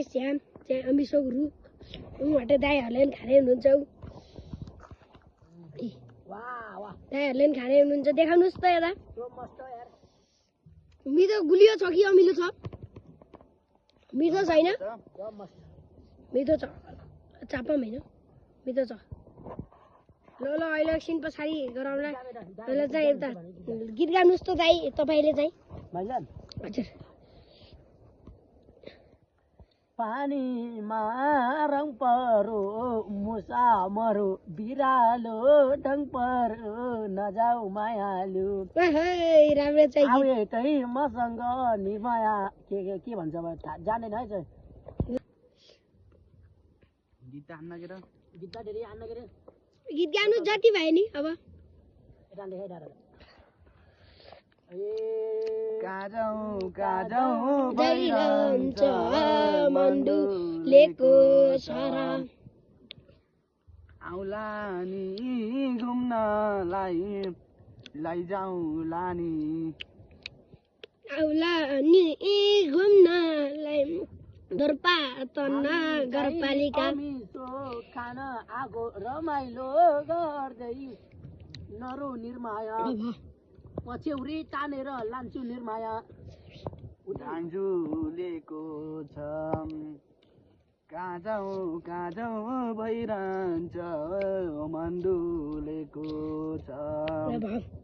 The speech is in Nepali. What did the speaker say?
श्याम चाहिँ अमिसोक रुख उहाँटे दाइहरूले पनि खाने हुनुहुन्छ दाइहरूले पनि खाने हुनुहुन्छ देखाउनुहोस् त यता मिठो गुलियो छ कि अमिलो छ मिठो छैन मिठो छ चापम होइन मिठो छ ल अहिले एकछिन पछाडि गरौँला अहिले चाहिँ एउटा गीत गाउनुहोस् त दाइ तपाईँले चाहिँ हजुर पानीमा रङ परो मुसा मरो बिरालो ढङ परो नजाऊ मायालु राम्रो चाहिँ आवेकै मसँग नि माया के भन्छ अब जान्दैन है चाहिँ गीत गाउनु जति भयो नि अब काजौ भइरहन्छ मन्डुलेको सरा आउला नि घुम्नलाई लैजाउला नि आउला नि घुम्नलाई दोर्पा तन्ना नगरपालिका खान आगो रमाइलो गर्दै नरो निर्माया पछ्यौरी तानेर लान्छु निर्माया डान्जुलेको छ काजौ भइरहन्छ मन्डुलेको छ